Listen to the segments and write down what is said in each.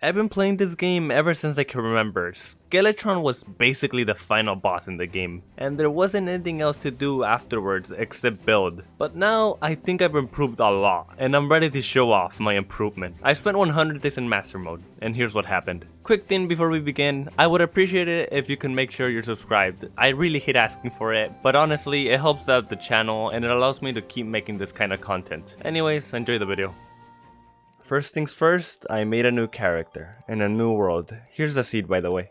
I've been playing this game ever since I can remember. Skeletron was basically the final boss in the game, and there wasn't anything else to do afterwards except build. But now, I think I've improved a lot, and I'm ready to show off my improvement. I spent 100 days in Master Mode, and here's what happened. Quick thing before we begin, I would appreciate it if you can make sure you're subscribed. I really hate asking for it, but honestly, it helps out the channel and it allows me to keep making this kind of content. Anyways, enjoy the video. First things first, I made a new character in a new world. Here's the seed, by the way.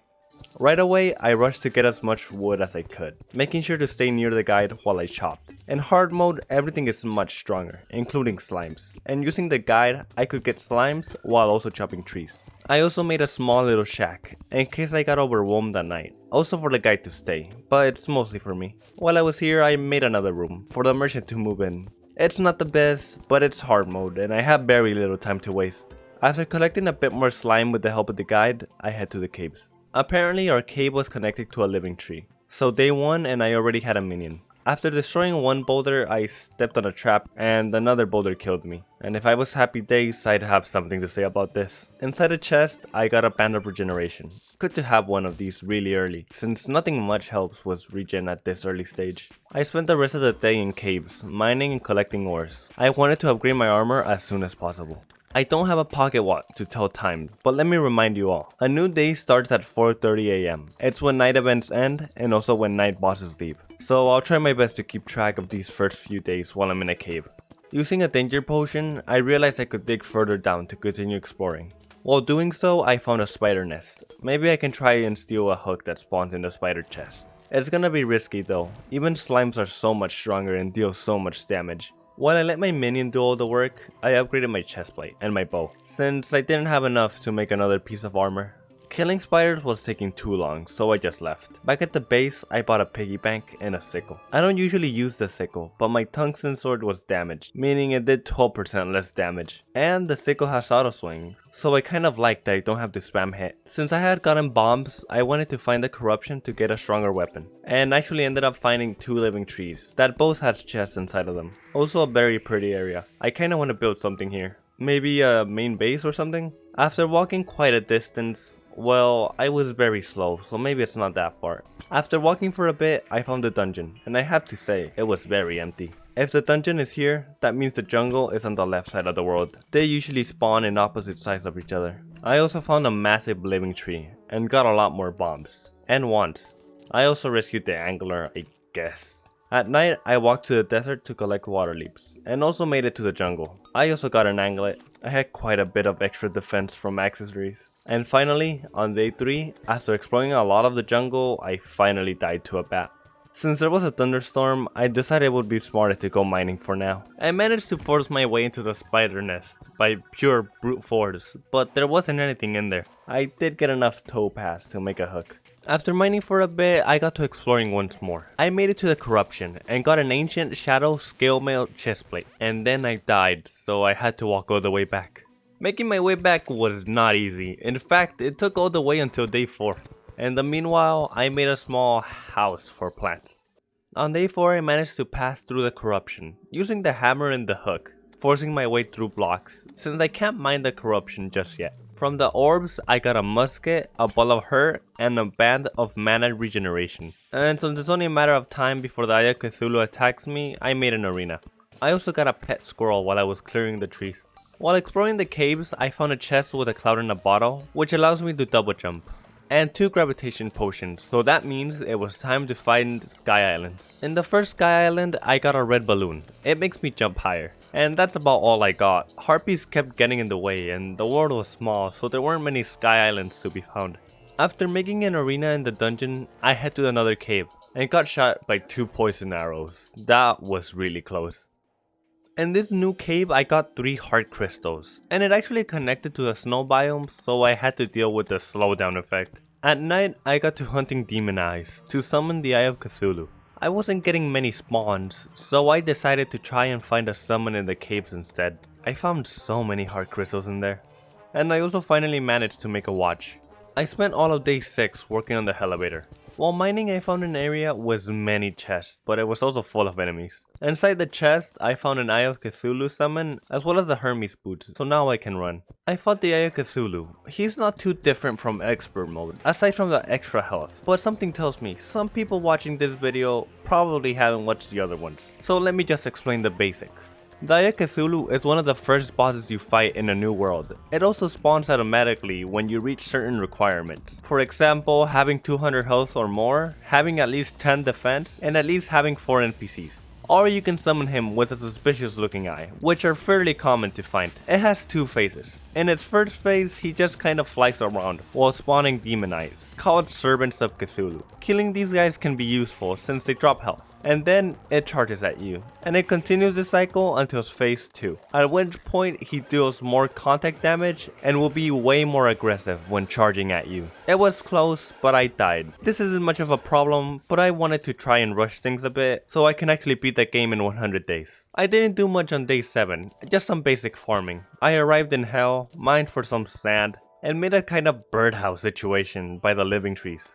Right away, I rushed to get as much wood as I could, making sure to stay near the guide while I chopped. In hard mode, everything is much stronger, including slimes, and using the guide, I could get slimes while also chopping trees. I also made a small little shack, in case I got overwhelmed at night, also for the guide to stay, but it's mostly for me. While I was here, I made another room, for the merchant to move in. It's not the best, but it's hard mode and I have very little time to waste. After collecting a bit more slime with the help of the guide, I head to the caves. Apparently our cave was connected to a living tree, so day 1 and I already had a minion. After destroying one boulder, I stepped on a trap and another boulder killed me. And if I was happy days, I'd have something to say about this. Inside a chest, I got a band of regeneration. Good to have one of these really early, since nothing much helps with regen at this early stage. I spent the rest of the day in caves, mining and collecting ores. I wanted to upgrade my armor as soon as possible. I don't have a pocket watch to tell time, but let me remind you all. A new day starts at 4:30 AM. It's when night events end and also when night bosses leave. So I'll try my best to keep track of these first few days while I'm in a cave. Using a danger potion, I realized I could dig further down to continue exploring. While doing so, I found a spider nest. Maybe I can try and steal a hook that spawns in the spider chest. It's gonna be risky though, even slimes are so much stronger and deal so much damage. While I let my minion do all the work, I upgraded my chestplate and my bow, since I didn't have enough to make another piece of armor. Killing spiders was taking too long, so I just left. Back at the base, I bought a piggy bank and a sickle. I don't usually use the sickle, but my tungsten sword was damaged, meaning it did 12% less damage. And the sickle has auto swing, so I kind of like that I don't have to spam hit. Since I had gotten bombs, I wanted to find the corruption to get a stronger weapon. And actually ended up finding 2 living trees that both had chests inside of them. Also a very pretty area. I kinda want to build something here. Maybe a main base or something? After walking quite a distance, well, I was very slow, so maybe it's not that far. After walking for a bit, I found the dungeon, and I have to say, it was very empty. If the dungeon is here, that means the jungle is on the left side of the world. They usually spawn in opposite sides of each other. I also found a massive living tree, and got a lot more bombs. And wands. I also rescued the angler, I guess. At night, I walked to the desert to collect water leaps, and also made it to the jungle. I also got an anglet. I had quite a bit of extra defense from accessories. And finally, on day 3, after exploring a lot of the jungle, I finally died to a bat. Since there was a thunderstorm, I decided it would be smarter to go mining for now. I managed to force my way into the spider nest by pure brute force, but there wasn't anything in there. I did get enough topaz to make a hook. After mining for a bit, I got to exploring once more. I made it to the corruption and got an ancient shadow scale mail chestplate, and then I died, so I had to walk all the way back. Making my way back was not easy. In fact, it took all the way until day 4. In the meanwhile, I made a small house for plants. On day 4, I managed to pass through the corruption, using the hammer and the hook, forcing my way through blocks, since I can't mine the corruption just yet. From the orbs, I got a musket, a ball of hurt, and a band of mana regeneration. And since it's only a matter of time before the Eye of Cthulhu attacks me, I made an arena. I also got a pet squirrel while I was clearing the trees. While exploring the caves, I found a chest with a cloud in a bottle, which allows me to double jump. And 2 gravitation potions, so that means it was time to find Sky Islands. In the first Sky Island, I got a red balloon. It makes me jump higher. And that's about all I got. Harpies kept getting in the way and the world was small, so there weren't many Sky Islands to be found. After making an arena in the dungeon, I head to another cave and got shot by 2 poison arrows. That was really close. In this new cave, I got 3 heart crystals, and it actually connected to the snow biome, so I had to deal with the slowdown effect. At night, I got to hunting demon eyes to summon the Eye of Cthulhu. I wasn't getting many spawns, so I decided to try and find a summon in the caves instead. I found so many heart crystals in there. And I also finally managed to make a watch. I spent all of day 6 working on the elevator. While mining, I found an area with many chests, but it was also full of enemies. Inside the chest, I found an Eye of Cthulhu summon, as well as the Hermes boots, so now I can run. I fought the Eye of Cthulhu. He's not too different from expert mode, aside from the extra health, but something tells me some people watching this video probably haven't watched the other ones, so let me just explain the basics. The Eye of Cthulhu is one of the first bosses you fight in a new world. It also spawns automatically when you reach certain requirements. For example, having 200 health or more, having at least 10 defense, and at least having 4 NPCs. Or you can summon him with a suspicious looking eye, which are fairly common to find. It has 2 phases. In its first phase, he just kind of flies around while spawning demon eyes, called Servants of Cthulhu. Killing these guys can be useful since they drop health, and then it charges at you, and it continues the cycle until phase 2, at which point he deals more contact damage and will be way more aggressive when charging at you. It was close, but I died. This isn't much of a problem, but I wanted to try and rush things a bit so I can actually beat the game in 100 days. I didn't do much on day 7, just some basic farming. I arrived in hell, mined for some sand, and made a kind of birdhouse situation by the living trees.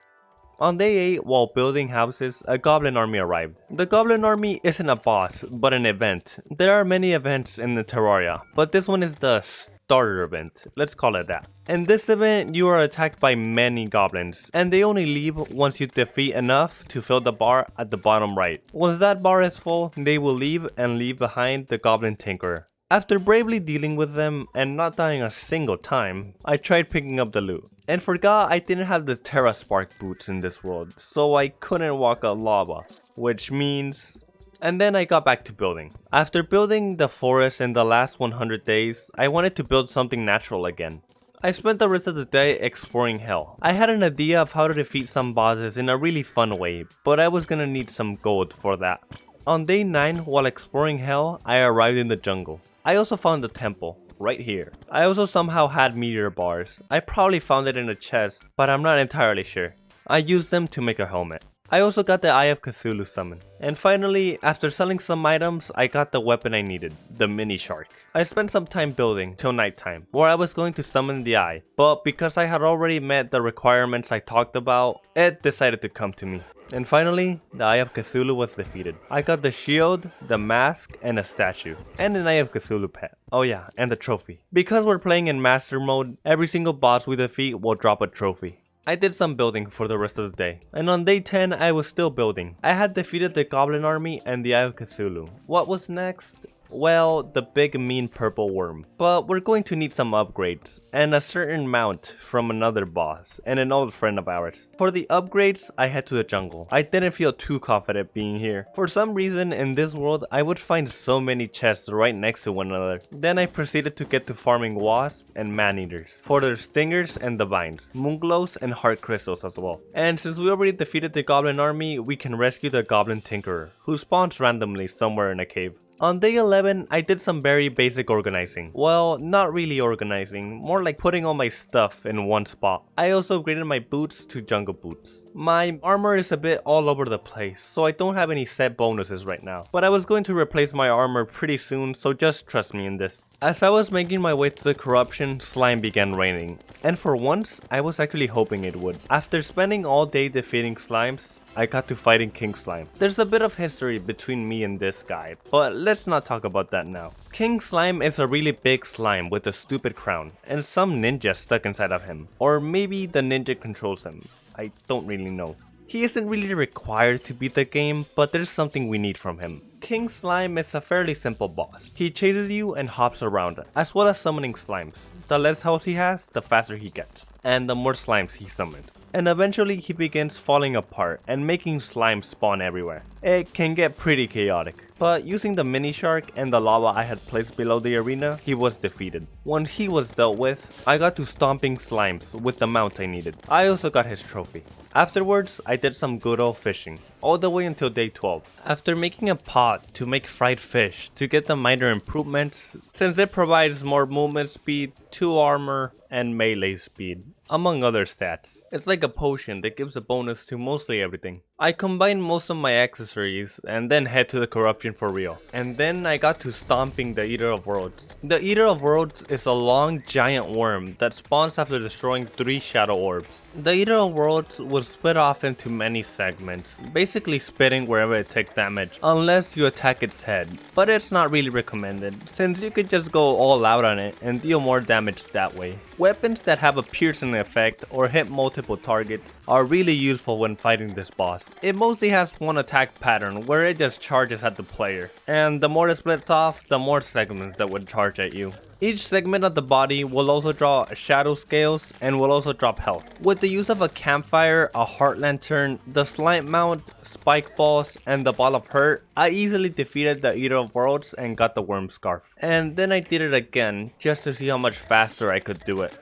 On day 8, while building houses, a goblin army arrived. The goblin army isn't a boss, but an event. There are many events in the Terraria, but this one is the starter event, let's call it that. In this event, you are attacked by many goblins, and they only leave once you defeat enough to fill the bar at the bottom right. Once that bar is full, they will leave and leave behind the goblin tinkerer. After bravely dealing with them and not dying a single time, I tried picking up the loot, and forgot I didn't have the Terra Spark boots in this world, so I couldn't walk on lava, which means... And then I got back to building. After building the forest in the last 100 days, I wanted to build something natural again. I spent the rest of the day exploring hell. I had an idea of how to defeat some bosses in a really fun way, but I was gonna need some gold for that. On day 9, while exploring hell, I arrived in the jungle. I also found the temple, right here. I also somehow had meteor bars. I probably found it in a chest, but I'm not entirely sure. I used them to make a helmet. I also got the Eye of Cthulhu summon. And finally, after selling some items, I got the weapon I needed, the mini shark. I spent some time building till nighttime, where I was going to summon the eye, but because I had already met the requirements I talked about, it decided to come to me. And finally, the Eye of Cthulhu was defeated. I got the shield, the mask, and a statue, and an Eye of Cthulhu pet. Oh yeah, and the trophy. Because we're playing in master mode, every single boss we defeat will drop a trophy. I did some building for the rest of the day, and on day 10 I was still building. I had defeated the goblin army and the Eye of Cthulhu. What was next? Well, the big mean purple worm. But we're going to need some upgrades, and a certain mount from another boss, and an old friend of ours. For the upgrades, I head to the jungle. I didn't feel too confident being here. For some reason, in this world, I would find so many chests right next to one another. Then I proceeded to get to farming wasps and man-eaters, for their stingers and the vines, moonglows and heart crystals as well. And since we already defeated the goblin army, we can rescue the goblin tinkerer, who spawns randomly somewhere in a cave. On day 11, I did some very basic organizing. Well, not really organizing, more like putting all my stuff in one spot. I also upgraded my boots to jungle boots. My armor is a bit all over the place, so I don't have any set bonuses right now. But I was going to replace my armor pretty soon, so just trust me in this. As I was making my way to the corruption, slime began raining. And for once, I was actually hoping it would. After spending all day defeating slimes, I got to fighting King Slime. There's a bit of history between me and this guy, but let's not talk about that now. King Slime is a really big slime with a stupid crown, and some ninja stuck inside of him. Or maybe the ninja controls him. I don't really know. He isn't really required to beat the game, but there's something we need from him. King Slime is a fairly simple boss. He chases you and hops around, as well as summoning slimes. The less health he has, the faster he gets, and the more slimes he summons. And eventually he begins falling apart and making slimes spawn everywhere. It can get pretty chaotic, but using the mini shark and the lava I had placed below the arena, he was defeated. Once he was dealt with, I got to stomping slimes with the mount I needed. I also got his trophy. Afterwards, I did some good old fishing, all the way until day 12. After making a pot to make fried fish to get the minor improvements, since it provides more movement speed, 2 armor, and melee speed, among other stats. It's like a potion that gives a bonus to mostly everything. I combined most of my accessories and then head to the corruption for real. And then I got to stomping the Eater of Worlds. The Eater of Worlds is a long giant worm that spawns after destroying 3 shadow orbs. The Eater of Worlds will split off into many segments, basically spitting wherever it takes damage, unless you attack its head. But it's not really recommended, since you could just go all out on it and deal more damage that way. Weapons that have a piercing effect or hit multiple targets are really useful when fighting this boss. It mostly has one attack pattern where it just charges at the player, and the more it splits off, the more segments that would charge at you. Each segment of the body will also draw shadow scales and will also drop health. With the use of a campfire, a heart lantern, the slime mount, spike balls, and the ball of hurt, I easily defeated the Eater of Worlds and got the worm scarf. And then I did it again just to see how much faster I could do it.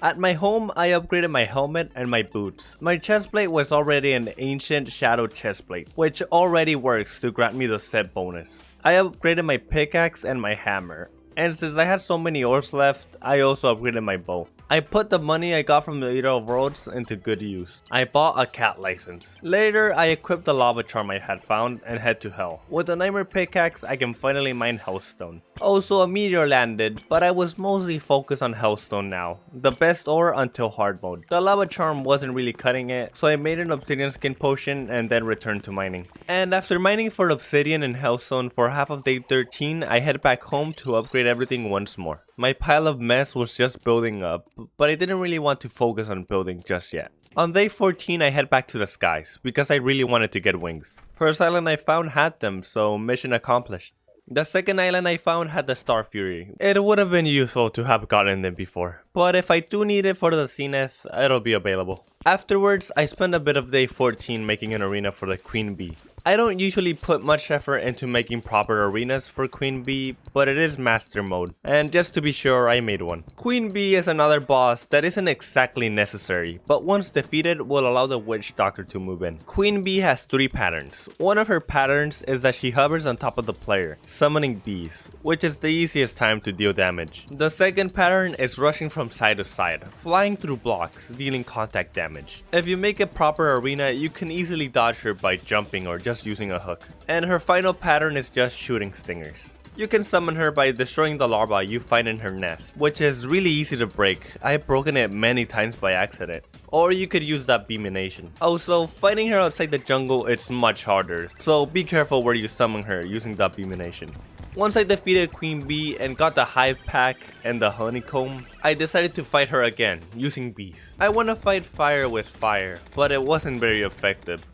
At my home, I upgraded my helmet and my boots. My chestplate was already an ancient shadow chestplate, which already works to grant me the set bonus. I upgraded my pickaxe and my hammer. And since I had so many ores left, I also upgraded my bow. I put the money I got from the Eater of Worlds into good use. I bought a cat license. Later, I equipped the lava charm I had found and head to hell. With the nightmare pickaxe, I can finally mine hellstone. Also, a meteor landed, but I was mostly focused on hellstone now. The best ore until hard mode. The lava charm wasn't really cutting it, so I made an obsidian skin potion and then returned to mining. And after mining for obsidian and hellstone for half of day 13, I head back home to upgrade everything once more. My pile of mess was just building up, but I didn't really want to focus on building just yet. On day 14, I head back to the skies, because I really wanted to get wings. First island I found had them, so mission accomplished. The second island I found had the Star Fury. It would have been useful to have gotten them before, but if I do need it for the Zenith, it'll be available. Afterwards, I spent a bit of day 14 making an arena for the Queen Bee. I don't usually put much effort into making proper arenas for Queen Bee, but it is master mode, and just to be sure, I made one. Queen Bee is another boss that isn't exactly necessary, but once defeated will allow the Witch Doctor to move in. Queen Bee has 3 patterns. One of her patterns is that she hovers on top of the player, summoning bees, which is the easiest time to deal damage. The second pattern is rushing from side to side, flying through blocks, dealing contact damage. If you make a proper arena, you can easily dodge her by jumping or just using a hook. And her final pattern is just shooting stingers. You can summon her by destroying the larva you find in her nest, which is really easy to break. I've broken it many times by accident. Or you could use that beamination. Also, fighting her outside the jungle is much harder, so be careful where you summon her using that beamination. Once I defeated Queen Bee and got the hive pack and the honeycomb, I decided to fight her again, using bees. I want to fight fire with fire, but it wasn't very effective.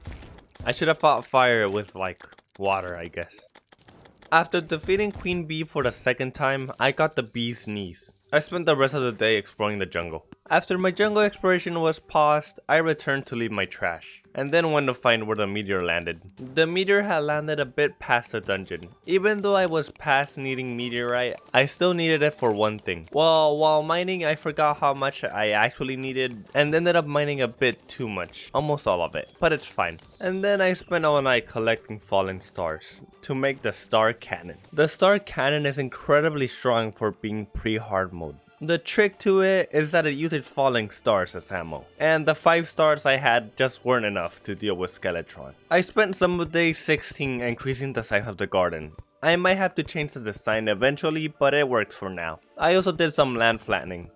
I should have fought fire with like water, I guess. After defeating Queen Bee for the second time, I got the bee's knees. I spent the rest of the day exploring the jungle. After my jungle exploration was paused, I returned to leave my trash, and then went to find where the meteor landed. The meteor had landed a bit past the dungeon. Even though I was past needing meteorite, I still needed it for one thing. Well, while mining, I forgot how much I actually needed, and ended up mining a bit too much. Almost all of it, but it's fine. And then I spent all night collecting fallen stars to make the star cannon. The star cannon is incredibly strong for being pre-hard mode. The trick to it is that it uses falling stars as ammo, and the 5 stars I had just weren't enough to deal with Skeletron. I spent some of day 16 increasing the size of the garden. I might have to change the design eventually, but it works for now. I also did some land flattening.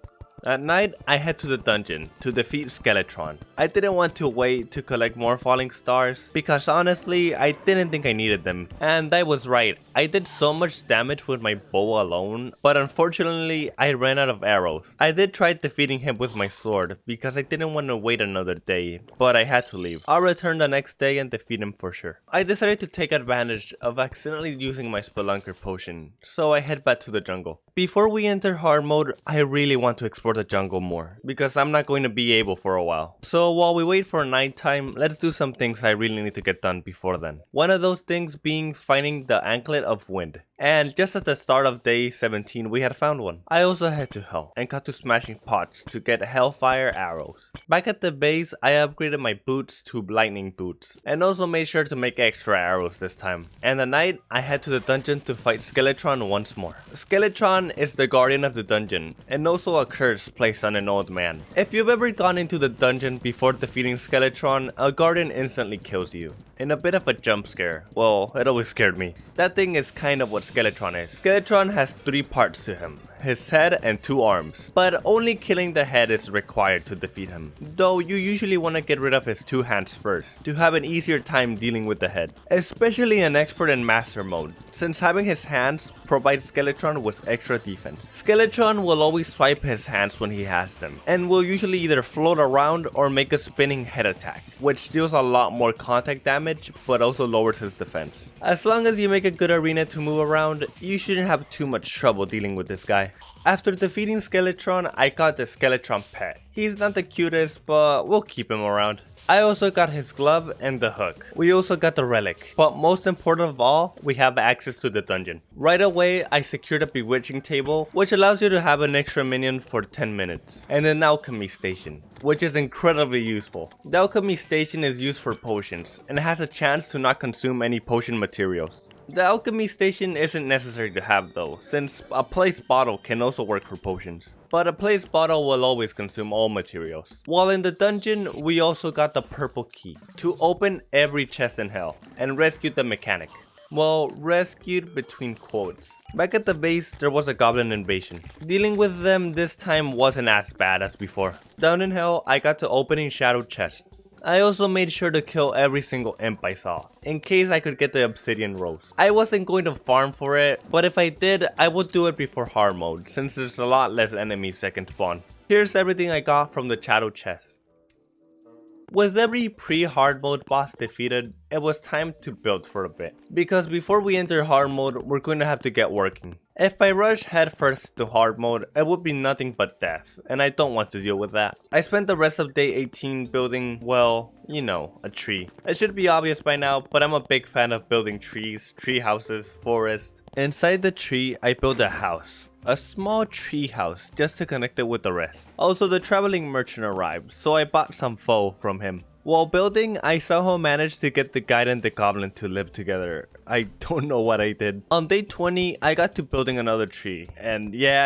At night, I head to the dungeon to defeat Skeletron. I didn't want to wait to collect more falling stars because honestly, I didn't think I needed them. And I was right, I did so much damage with my bow alone, but unfortunately, I ran out of arrows. I did try defeating him with my sword because I didn't want to wait another day, but I had to leave. I'll return the next day and defeat him for sure. I decided to take advantage of accidentally using my Spelunker potion, so I head back to the jungle. Before we enter hard mode, I really want to explore explore the jungle more, because I'm not going to be able for a while. So while we wait for nighttime, let's do some things I really need to get done before then. One of those things being finding the Anklet of Wind. And just at the start of day 17 we had found one. I also head to Hell and got to smashing pots to get Hellfire arrows. Back at the base I upgraded my boots to lightning boots and also made sure to make extra arrows this time. And at night I head to the dungeon to fight Skeletron once more. Skeletron is the guardian of the dungeon and also a curse placed on an old man. If you've ever gone into the dungeon before defeating Skeletron, a guardian instantly kills you. In a bit of a jump scare. Well, it always scared me. That thing is kind of what Skeletron is. Skeletron has 3 parts to him. His head and 2 arms. But only killing the head is required to defeat him. Though you usually want to get rid of his 2 hands first, to have an easier time dealing with the head. Especially in Expert and Master mode, since having his hands provides Skeletron with extra defense. Skeletron will always swipe his hands when he has them, and will usually either float around or make a spinning head attack, which deals a lot more contact damage, but also lowers his defense. As long as you make a good arena to move around, you shouldn't have too much trouble dealing with this guy. After defeating Skeletron, I got the Skeletron pet. He's not the cutest, but we'll keep him around. I also got his glove and the hook. We also got the relic, but most important of all, we have access to the dungeon. Right away, I secured a bewitching table, which allows you to have an extra minion for 10 minutes, and an alchemy station, which is incredibly useful. The alchemy station is used for potions, and has a chance to not consume any potion materials. The alchemy station isn't necessary to have though, since a placed bottle can also work for potions. But a placed bottle will always consume all materials. While in the dungeon, we also got the purple key to open every chest in hell and rescue the mechanic. Well, rescued between quotes. Back at the base, there was a goblin invasion. Dealing with them this time wasn't as bad as before. Down in hell, I got to opening shadow chests. I also made sure to kill every single imp I saw, in case I could get the obsidian rose. I wasn't going to farm for it, but if I did, I would do it before hard mode, since there's a lot less enemies that can spawn. Here's everything I got from the shadow chest. With every pre-hard mode boss defeated, it was time to build for a bit. Because before we enter hard mode, we're going to have to get working. If I rush headfirst to hard mode, it would be nothing but death, and I don't want to deal with that. I spent the rest of day 18 building, well, you know, a tree. It should be obvious by now, but I'm a big fan of building trees, tree houses, forests. Inside the tree, I built a house. A small tree house just to connect it with the rest. Also, the traveling merchant arrived, so I bought some pho from him. While building, I somehow managed to get the guide and the goblin to live together. I don't know what I did. On day 20, I got to building another tree. And yeah,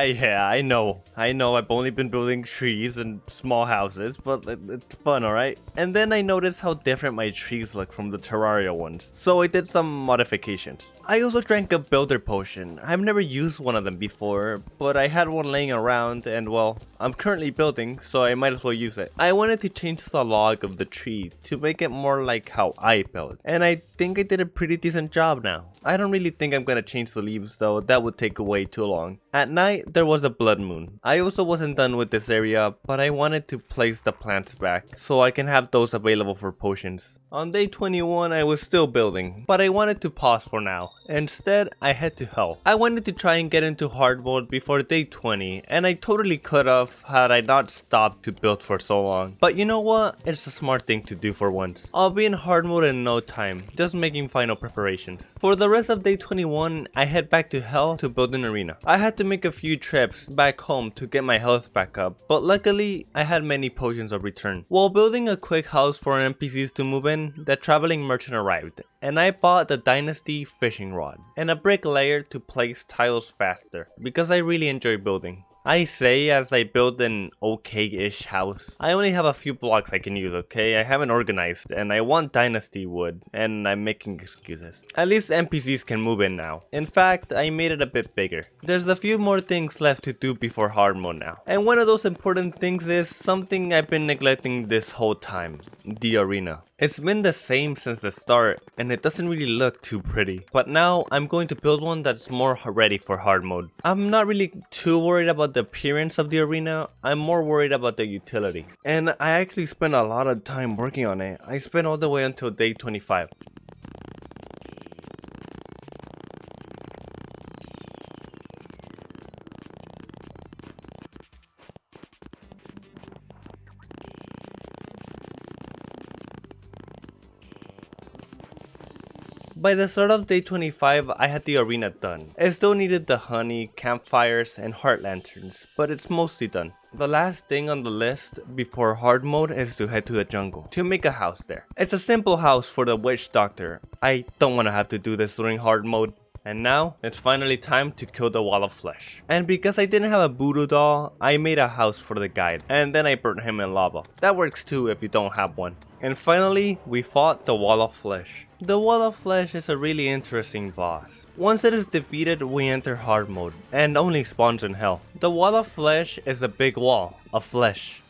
I know, I've only been building trees and small houses, but it's fun, alright? And then I noticed how different my trees look from the Terraria ones, so I did some modifications. I also drank a builder potion. I've never used one of them before, but I had one laying around and well, I'm currently building, so I might as well use it. I wanted to change the log of the tree to make it more like how I build, and I think I did a pretty decent job now. I don't really think I'm gonna change the leaves though, that would take way too long. At night, there was a blood moon. I also wasn't done with this area, but I wanted to place the plants back, so I can have those available for potions. On day 21, I was still building, but I wanted to pause for now. Instead, I head to hell. I wanted to try and get into hard mode before day 20, and I totally could have had I not stopped to build for so long. But you know what? It's a smart thing to do for once. I'll be in hard mode in no time, just making final preparations. For the rest of day 21, I head back to hell to build an arena. I had to make a few trips back home to get my health back up, but luckily I had many potions of return. While building a quick house for NPCs to move in, the traveling merchant arrived, and I bought the Dynasty fishing rod and a brick layer to place tiles faster, because I really enjoy building. I say as I build an okay-ish house. I only have a few blocks I can use, okay? I haven't organized, and I want dynasty wood, and I'm making excuses. At least NPCs can move in now. In fact, I made it a bit bigger. There's a few more things left to do before hard mode now. And one of those important things is something I've been neglecting this whole time. The arena. It's been the same since the start, and it doesn't really look too pretty. But now, I'm going to build one that's more ready for hard mode. I'm not really too worried about the appearance of the arena, I'm more worried about the utility. And I actually spent a lot of time working on it. I spent all the way until day 25. By the start of day 25, I had the arena done. It still needed the honey, campfires, and heart lanterns, but it's mostly done. The last thing on the list before hard mode is to head to the jungle to make a house there. It's a simple house for the witch doctor. I don't want to have to do this during hard mode. And now, it's finally time to kill the wall of flesh. And because I didn't have a voodoo doll, I made a house for the guide, and then I burned him in lava. That works too if you don't have one. And finally, we fought the wall of flesh. The wall of flesh is a really interesting boss. Once it is defeated, we enter hard mode, and only spawns in hell. The wall of flesh is a big wall of flesh.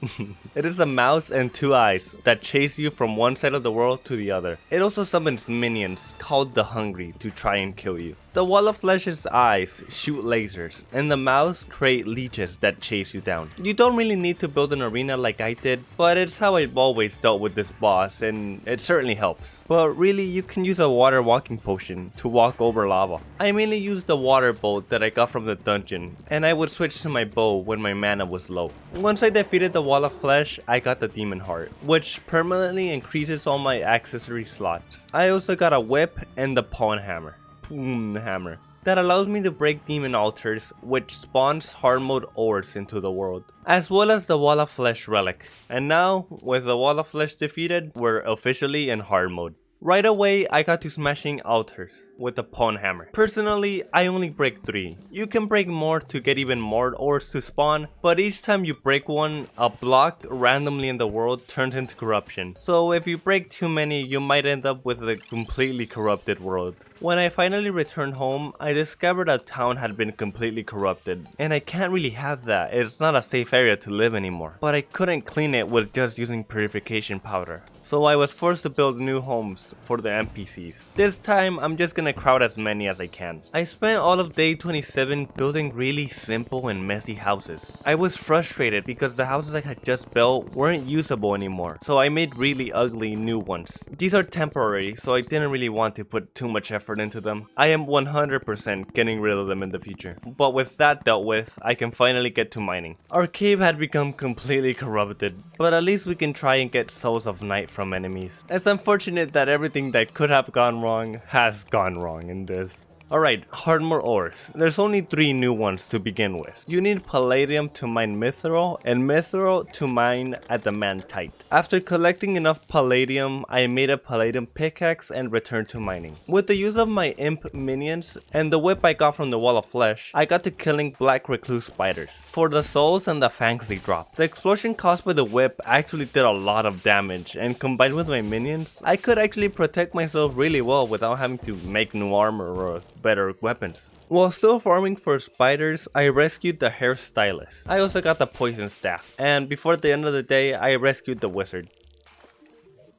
It is a mouse and 2 eyes that chase you from one side of the world to the other. It also summons minions called the Hungry to try and kill you. The wall of flesh's eyes shoot lasers, and the mouse create leeches that chase you down. You don't really need to build an arena like I did, but it's how I've always dealt with this boss, and it certainly helps. But really, you can use a water walking potion to walk over lava. I mainly used the water bolt that I got from the dungeon, and I would switch to my bow when my mana was low. Once I defeated the wall of flesh, I got the demon heart, which permanently increases all my accessory slots. I also got a whip and the pawn hammer. Hammer that allows me to break demon altars, which spawns hard mode ores into the world, as well as the wall of flesh relic. And now, with the wall of flesh defeated, we're officially in hard mode. Right away, I got to smashing altars with the pawn hammer. Personally, I only break 3. You can break more to get even more ores to spawn, but each time you break one, a block randomly in the world turns into corruption. So if you break too many, you might end up with a completely corrupted world. When I finally returned home, I discovered a town had been completely corrupted, and I can't really have that. It's not a safe area to live anymore. But I couldn't clean it with just using purification powder, so I was forced to build new homes for the NPCs. This time, I'm just gonna crowd as many as I can. I spent all of day 27 building really simple and messy houses. I was frustrated because the houses I had just built weren't usable anymore, so I made really ugly new ones. These are temporary, so I didn't really want to put too much effort into them. I am 100% getting rid of them in the future. But with that dealt with, I can finally get to mining. Our cave had become completely corrupted, but at least we can try and get souls of night from enemies. It's unfortunate that everything that could have gone wrong has gone wrong in this. Alright, hard mode ores. There's only 3 new ones to begin with. You need palladium to mine mithril, and mithril to mine adamantite. After collecting enough palladium, I made a palladium pickaxe and returned to mining. With the use of my imp minions and the whip I got from the wall of flesh, I got to killing black recluse spiders for the souls and the fangs they drop. The explosion caused by the whip actually did a lot of damage, and combined with my minions, I could actually protect myself really well without having to make new armor or better weapons. While still farming for spiders, I rescued the hairstylist. I also got the poison staff, and before the end of the day, I rescued the wizard.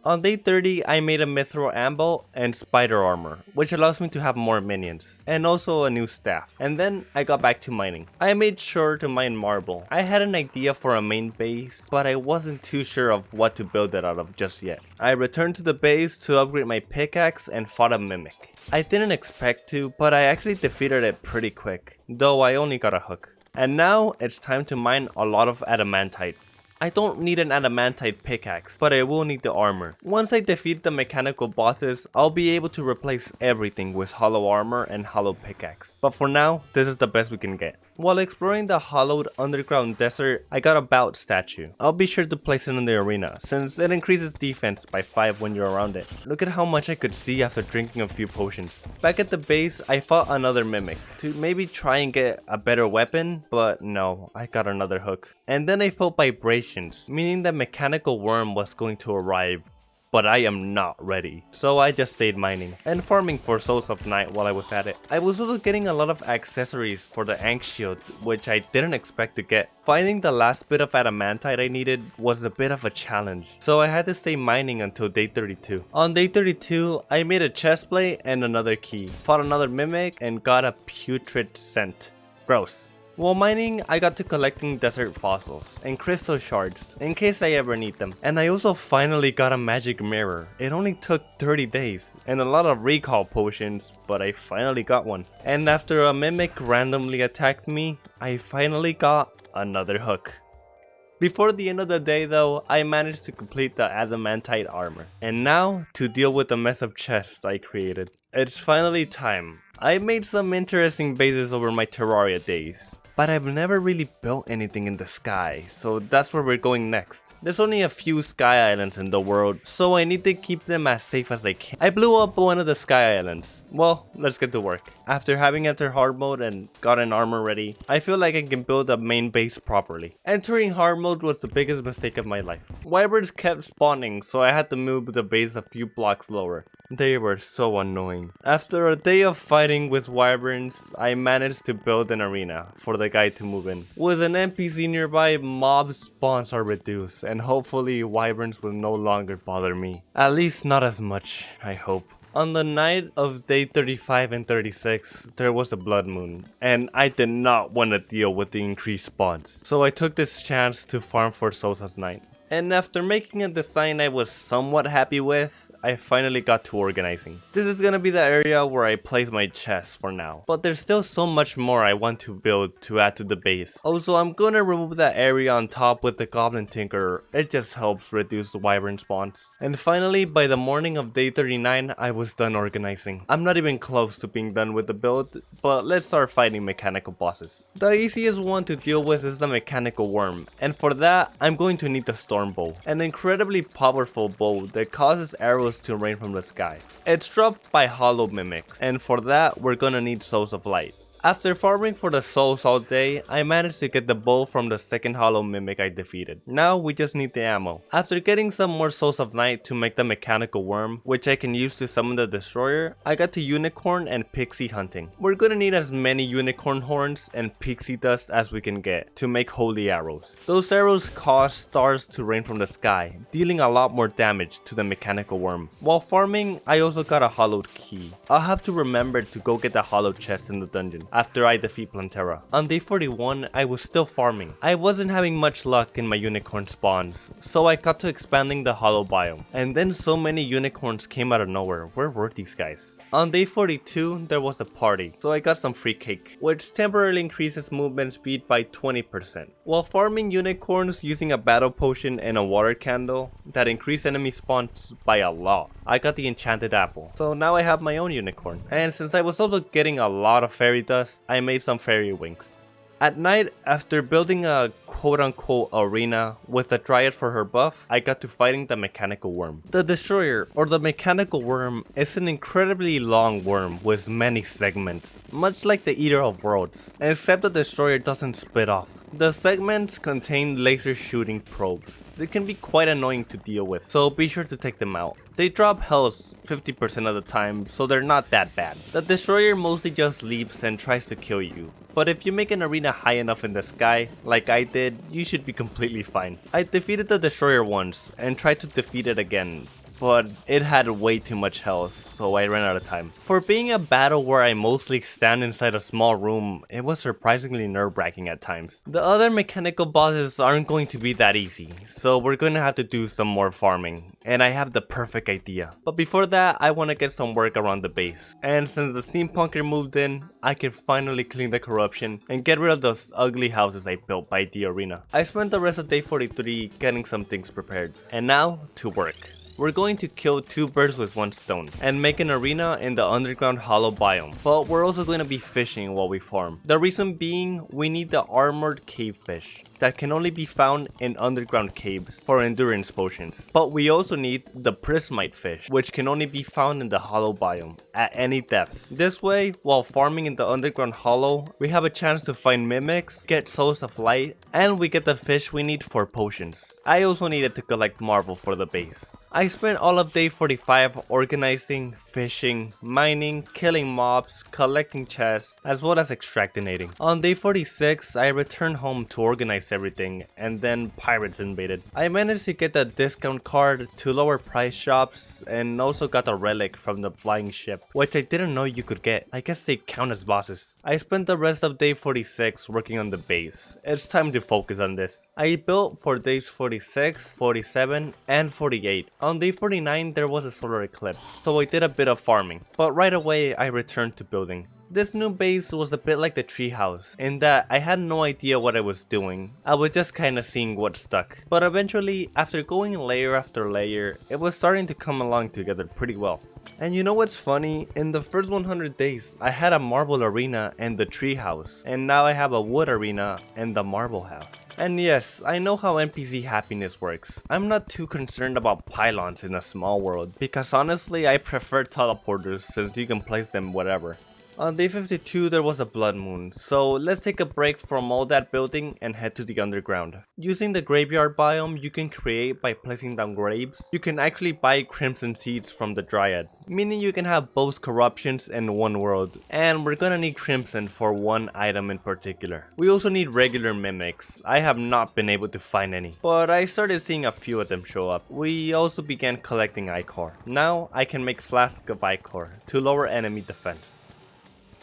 On day 30, I made a mithril ambo and spider armor, which allows me to have more minions, and also a new staff. And then I got back to mining. I made sure to mine marble. I had an idea for a main base, but I wasn't too sure of what to build it out of just yet. I returned to the base to upgrade my pickaxe and fought a mimic. I didn't expect to, but I actually defeated it pretty quick, though I only got a hook. And now it's time to mine a lot of adamantite. I don't need an adamantite pickaxe, but I will need the armor. Once I defeat the mechanical bosses, I'll be able to replace everything with hollow armor and hollow pickaxe. But for now, this is the best we can get. While exploring the hollowed underground desert, I got a bout statue. I'll be sure to place it in the arena, since it increases defense by 5 when you're around it. Look at how much I could see after drinking a few potions. Back at the base, I fought another mimic to maybe try and get a better weapon, but no, I got another hook. And then I felt vibrations, meaning that mechanical worm was going to arrive. But I am not ready, so I just stayed mining and farming for souls of night while I was at it. I was also getting a lot of accessories for the Ankh shield, which I didn't expect to get. Finding the last bit of adamantite I needed was a bit of a challenge, so I had to stay mining until day 32. On day 32, I made a chestplate and another key, fought another mimic, and got a putrid scent. Gross. While mining, I got to collecting desert fossils and crystal shards in case I ever need them. And I also finally got a magic mirror. It only took 30 days and a lot of recall potions, but I finally got one. And after a mimic randomly attacked me, I finally got another hook. Before the end of the day though, I managed to complete the adamantite armor. And now, to deal with the mess of chests I created. It's finally time. I made some interesting bases over my Terraria days, but I've never really built anything in the sky, so that's where we're going next. There's only a few sky islands in the world, so I need to keep them as safe as I can. I blew up one of the sky islands. Well, let's get to work. After having entered hard mode and gotten armor ready, I feel like I can build a main base properly. Entering hard mode was the biggest mistake of my life. Wyverns kept spawning, so I had to move the base a few blocks lower. They were so annoying. After a day of fighting with wyverns, I managed to build an arena for the guy to move in. With an NPC nearby, mob spawns are reduced, and hopefully wyverns will no longer bother me. At least not as much, I hope. On the night of day 35 and 36, there was a blood moon, and I did not want to deal with the increased spawns. So I took this chance to farm for Souls of Night. And after making a design I was somewhat happy with, I finally got to organizing. This is gonna be the area where I place my chests for now, but there's still so much more I want to build to add to the base. Also, I'm gonna remove that area on top with the Goblin Tinker. It just helps reduce the wyvern spawns. And finally, by the morning of day 39, I was done organizing. I'm not even close to being done with the build, but let's start fighting mechanical bosses. The easiest one to deal with is the mechanical worm, and for that, I'm going to need the storm bow, an incredibly powerful bow that causes arrows to rain from the sky. It's dropped by hollow mimics, and for that we're gonna need souls of light. After farming for the souls all day, I managed to get the bow from the second hollow mimic I defeated. Now we just need the ammo. After getting some more souls of night to make the mechanical worm, which I can use to summon the destroyer, I got to unicorn and pixie hunting. We're gonna need as many unicorn horns and pixie dust as we can get to make holy arrows. Those arrows cause stars to rain from the sky, dealing a lot more damage to the mechanical worm. While farming, I also got a hollowed key. I'll have to remember to go get the hollow chest in the dungeon after I defeat Plantera. On day 41, I was still farming. I wasn't having much luck in my unicorn spawns, so I got to expanding the hollow biome. And then so many unicorns came out of nowhere. Where were these guys? On day 42, there was a party, so I got some free cake, which temporarily increases movement speed by 20%. While farming unicorns using a battle potion and a water candle that increase enemy spawns by a lot, I got the enchanted apple. So now I have my own unicorn. And since I was also getting a lot of fairy dust, I made some fairy wings. At night, after building a quote-unquote arena with a dryad for her buff, I got to fighting the mechanical worm. The destroyer, or the mechanical worm, is an incredibly long worm with many segments, much like the Eater of Worlds, except the destroyer doesn't split off. The segments contain laser shooting probes. They can be quite annoying to deal with, so be sure to take them out. They drop health 50% of the time, so they're not that bad. The destroyer mostly just leaps and tries to kill you, but if you make an arena high enough in the sky, like I did, you should be completely fine. I defeated the destroyer once, and tried to defeat it again, but it had way too much health, so I ran out of time. For being a battle where I mostly stand inside a small room, it was surprisingly nerve-wracking at times. The other mechanical bosses aren't going to be that easy, so we're going to have to do some more farming, and I have the perfect idea. But before that, I want to get some work around the base. And since the steampunker moved in, I can finally clean the corruption and get rid of those ugly houses I built by the arena. I spent the rest of day 43 getting some things prepared, and now to work. We're going to kill 2 birds with 1 stone and make an arena in the underground hollow biome, but we're also going to be fishing while we farm. The reason being, we need the armored cave fish that can only be found in underground caves for endurance potions. But we also need the prismite fish, which can only be found in the hollow biome at any depth. This way, while farming in the underground hollow, we have a chance to find mimics, get souls of light, and we get the fish we need for potions. I also needed to collect marble for the base. I spent all of day 45 organizing, fishing, mining, killing mobs, collecting chests, as well as extractinating. On day 46, I returned home to organize everything, and then pirates invaded. I managed to get the discount card to lower price shops, and also got a relic from the flying ship, which I didn't know you could get. I guess they count as bosses. I spent the rest of day 46 working on the base. It's time to focus on this. I built for days 46, 47, and 48. On day 49, there was a solar eclipse, so I did a bit of farming, but right away I returned to building. This new base was a bit like the treehouse, in that I had no idea what I was doing. I was just kinda seeing what stuck. But eventually, after going layer after layer, it was starting to come along together pretty well. And you know what's funny? In the first 100 days, I had a marble arena and the treehouse, and now I have a wood arena and the marble house. And yes, I know how NPC happiness works. I'm not too concerned about pylons in a small world, because honestly I prefer teleporters since you can place them wherever. On day 52 there was a blood moon, so let's take a break from all that building and head to the underground. Using the graveyard biome you can create by placing down graves, you can actually buy crimson seeds from the dryad, meaning you can have both corruptions in one world, and we're gonna need crimson for one item in particular. We also need regular mimics. I have not been able to find any, but I started seeing a few of them show up. We also began collecting ichor. Now I can make flask of ichor to lower enemy defense.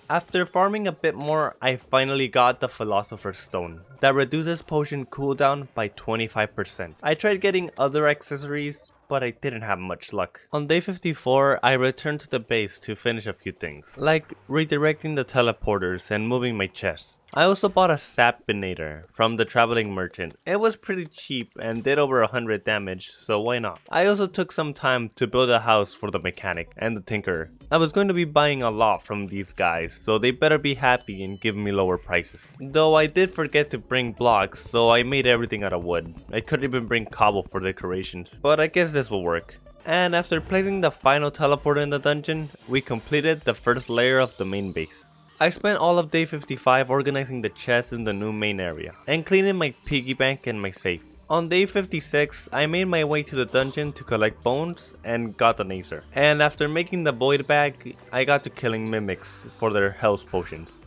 After farming a bit more, I finally got the Philosopher's Stone that reduces potion cooldown by 25%. I tried getting other accessories, but I didn't have much luck. On day 54, I returned to the base to finish a few things, like redirecting the teleporters and moving my chest. I also bought a sapinator from the traveling merchant. It was pretty cheap and did over 100 damage, so why not? I also took some time to build a house for the mechanic and the tinkerer. I was going to be buying a lot from these guys, so they better be happy and give me lower prices. Though I did forget to bring blocks, so I made everything out of wood. I couldn't even bring cobble for decorations, but I guess this will work. And after placing the final teleporter in the dungeon, we completed the first layer of the main base. I spent all of day 55 organizing the chests in the new main area, and cleaning my piggy bank and my safe. On day 56, I made my way to the dungeon to collect bones and got the Nazer. And after making the void bag, I got to killing mimics for their health potions.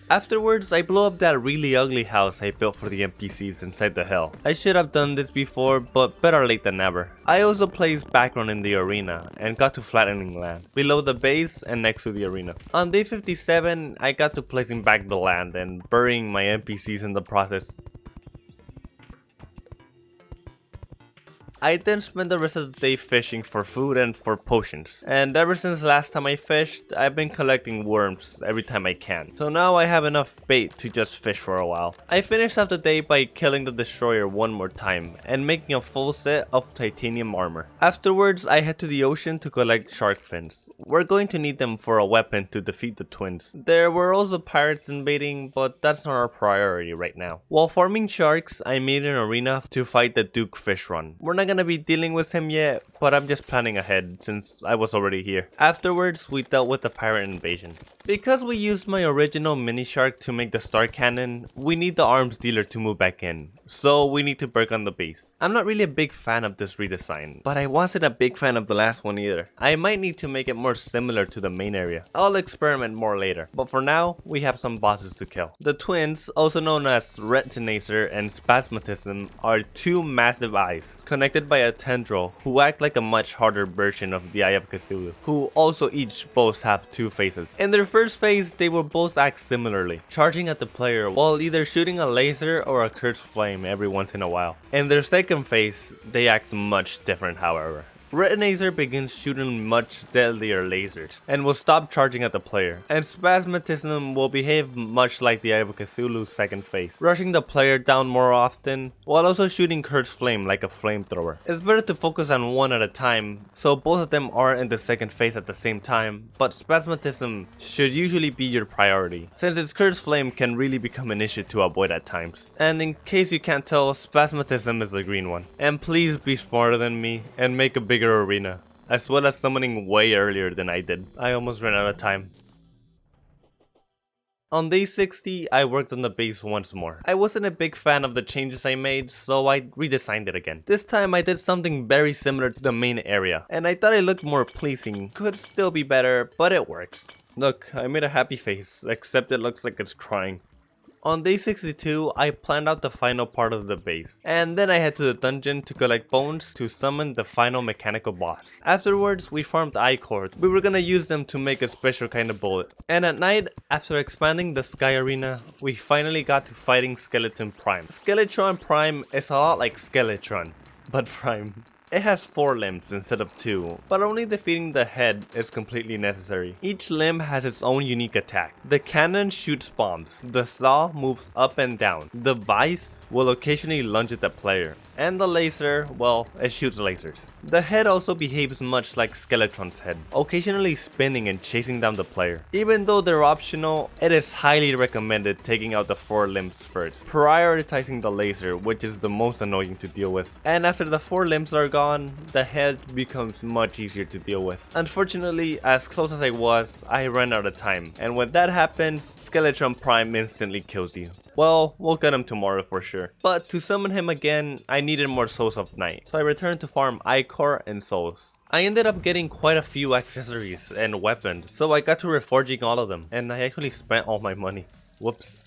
Afterwards, I blew up that really ugly house I built for the NPCs inside the hill. I should have done this before, but better late than never. I also placed background in the arena and got to flattening land, below the base and next to the arena. On day 57, I got to placing back the land and burying my NPCs in the process. I then spent the rest of the day fishing for food and for potions. And ever since last time I fished, I've been collecting worms every time I can. So now I have enough bait to just fish for a while. I finished off the day by killing the destroyer one more time and making a full set of titanium armor. Afterwards, I head to the ocean to collect shark fins. We're going to need them for a weapon to defeat the twins. There were also pirates invading, but that's not our priority right now. While farming sharks, I made an arena to fight the Duke Fish Run. We're not gonna be dealing with him yet, but I'm just planning ahead since I was already here. Afterwards, we dealt with the pirate invasion. Because we used my original mini shark to make the star cannon, we need the arms dealer to move back in, so we need to work on the base. I'm not really a big fan of this redesign, but I wasn't a big fan of the last one either. I might need to make it more similar to the main area. I'll experiment more later, but for now, we have some bosses to kill. The twins, also known as Retinacer and Spasmatism, are two massive eyes, connected by a tendril, who act like a much harder version of the Eye of Cthulhu, who also each both have two faces. In their first phase, they will both act similarly, charging at the player while either shooting a laser or a cursed flame every once in a while. In their second phase, they act much different however. Retinacer begins shooting much deadlier lasers and will stop charging at the player, and Spasmatism will behave much like the Eye of Cthulhu's second phase, rushing the player down more often while also shooting Cursed Flame like a flamethrower. It's better to focus on one at a time, so both of them are in the second phase at the same time, but Spasmatism should usually be your priority, since its Cursed Flame can really become an issue to avoid at times. And in case you can't tell, Spasmatism is the green one. And please be smarter than me and make a bigger arena, as well as summoning way earlier than I did. I almost ran out of time. On day 60, I worked on the base once more. I wasn't a big fan of the changes I made, so I redesigned it again. This time I did something very similar to the main area, and I thought it looked more pleasing. Could still be better, but it works. Look, I made a happy face, except it looks like it's crying. On day 62, I planned out the final part of the base, and then I head to the dungeon to collect bones to summon the final mechanical boss. Afterwards, we farmed ichor. We were gonna use them to make a special kind of bullet. And at night, after expanding the sky arena, we finally got to fighting Skeleton Prime. Skeletron Prime is a lot like Skeletron, but Prime. It has 4 limbs instead of 2, but only defeating the head is completely necessary. Each limb has its own unique attack. The cannon shoots bombs, the saw moves up and down, the vice will occasionally lunge at the player, and the laser, well, it shoots lasers. The head also behaves much like Skeletron's head, occasionally spinning and chasing down the player. Even though they're optional, it is highly recommended taking out the 4 limbs first, prioritizing the laser, which is the most annoying to deal with. And after the 4 limbs are gone, the head becomes much easier to deal with. Unfortunately, as close as I was, I ran out of time, and when that happens, Skeletron Prime instantly kills you. Well, we'll get him tomorrow for sure. But to summon him again, I needed more Souls of Night, so I returned to farm Ichor and Souls. I ended up getting quite a few accessories and weapons, so I got to reforging all of them, and I actually spent all my money. Whoops.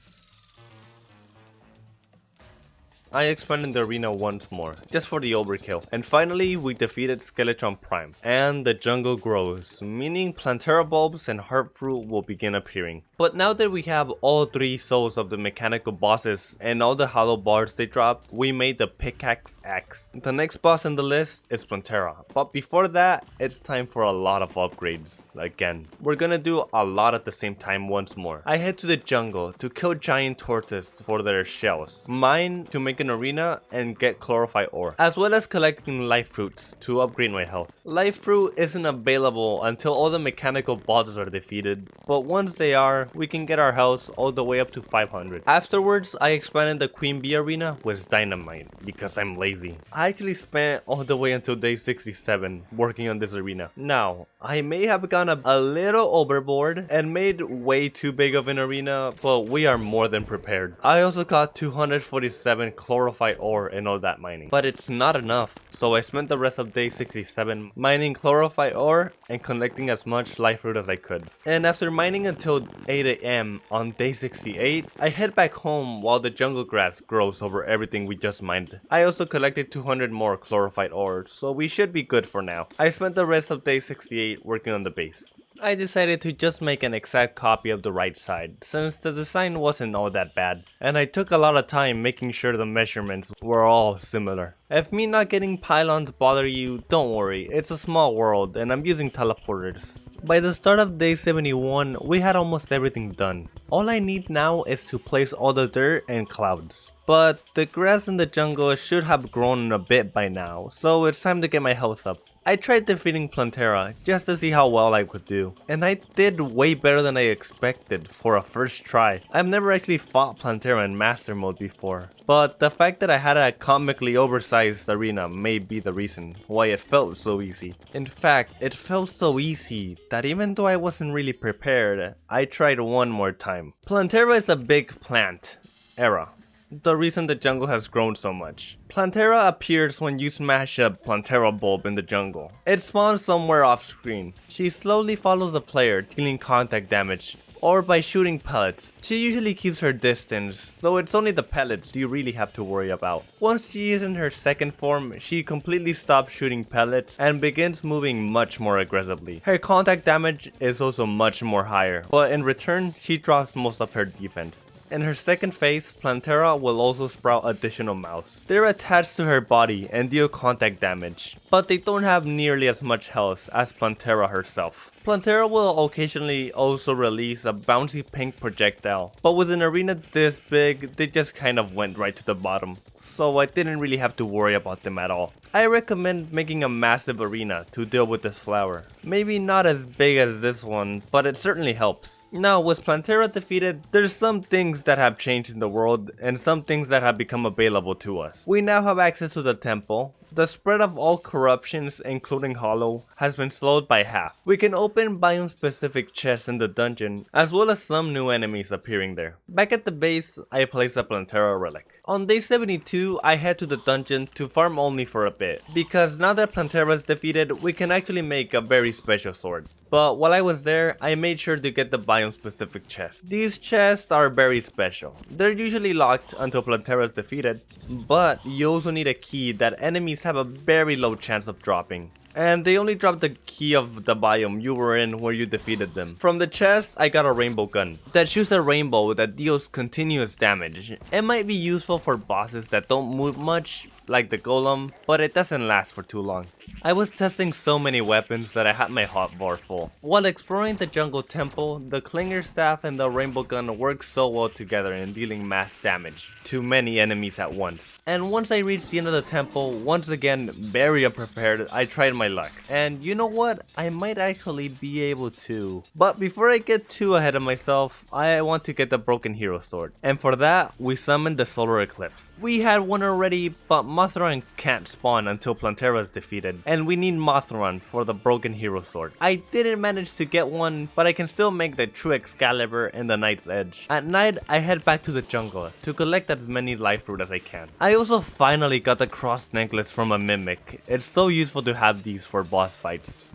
I expanded the arena once more, just for the overkill. And finally, we defeated Skeletron Prime. And the jungle grows, meaning Plantera bulbs and heart fruit will begin appearing. But now that we have all 3 souls of the mechanical bosses and all the hollow bars they drop, we made the Pickaxe Axe. The next boss on the list is Plantera. But before that, it's time for a lot of upgrades again. We're gonna do a lot at the same time once more. I head to the jungle to kill giant tortoises for their shells, mine to make an arena and get chlorophyte ore, as well as collecting life fruits to upgrade my health. Life fruit isn't available until all the mechanical bosses are defeated, but once they are, we can get our health all the way up to 500. Afterwards, I expanded the Queen Bee arena with dynamite because I'm lazy. I actually spent all the way until day 67 working on this arena. Now, I may have gone a little overboard and made way too big of an arena, but we are more than prepared. I also got 247 chlorophyte ore and all that mining, but it's not enough, so I spent the rest of day 67 mining chlorophyte ore and collecting as much life fruit as I could. And after mining until 8 AM on day 68, I head back home while the jungle grass grows over everything we just mined. I also collected 200 more chlorophyte ore, so we should be good for now. I spent the rest of day 68 working on the base. I decided to just make an exact copy of the right side, since the design wasn't all that bad, and I took a lot of time making sure the measurements were all similar. If me not getting pylons bother you, don't worry, it's a small world and I'm using teleporters. By the start of day 71, we had almost everything done. All I need now is to place all the dirt and clouds. But the grass in the jungle should have grown a bit by now, so it's time to get my health up. I tried defeating Plantera just to see how well I could do, and I did way better than I expected for a first try. I've never actually fought Plantera in Master Mode before, but the fact that I had a comically oversized arena may be the reason why it felt so easy. In fact, it felt so easy that even though I wasn't really prepared, I tried one more time. Plantera is a big plant era. The reason the jungle has grown so much. Plantera appears when you smash a Plantera bulb in the jungle. It spawns somewhere off screen. She slowly follows the player, dealing contact damage, or by shooting pellets. She usually keeps her distance, so it's only the pellets you really have to worry about. Once she is in her second form, she completely stops shooting pellets and begins moving much more aggressively. Her contact damage is also much more higher, but in return, she drops most of her defense. In her second phase, Plantera will also sprout additional mouths. They're attached to her body and deal contact damage, but they don't have nearly as much health as Plantera herself. Plantera will occasionally also release a bouncy pink projectile, but with an arena this big, they just kind of went right to the bottom, so I didn't really have to worry about them at all. I recommend making a massive arena to deal with this flower. Maybe not as big as this one, but it certainly helps. Now, with Plantera defeated, there's some things that have changed in the world and some things that have become available to us. We now have access to the temple. The spread of all corruptions, including Hollow, has been slowed by half. We can open biome-specific chests in the dungeon, as well as some new enemies appearing there. Back at the base, I place a Plantera relic. On day 72, I head to the dungeon to farm only for a bit, because now that Plantera is defeated, we can actually make a very special sword. But while I was there, I made sure to get the biome-specific chests. These chests are very special. They're usually locked until Plantera is defeated, but you also need a key that enemies have a very low chance of dropping. And they only drop the key of the biome you were in where you defeated them. From the chest, I got a rainbow gun that shoots a rainbow that deals continuous damage. It might be useful for bosses that don't move much, like the golem, but it doesn't last for too long. I was testing so many weapons that I had my hotbar full. While exploring the jungle temple, the clinger staff and the rainbow gun worked so well together in dealing mass damage to many enemies at once. And once I reached the end of the temple, once again very unprepared, I tried my luck. And you know what? I might actually be able to. But before I get too ahead of myself, I want to get the broken hero sword. And for that, we summoned the solar eclipse. We had one already, but Mothron can't spawn until Plantera is defeated. And we need Mothron for the broken hero sword. I didn't manage to get one, but I can still make the true Excalibur and the Knight's Edge. At night, I head back to the jungle to collect as many life fruit as I can. I also finally got the cross necklace from a mimic. It's so useful to have these for boss fights.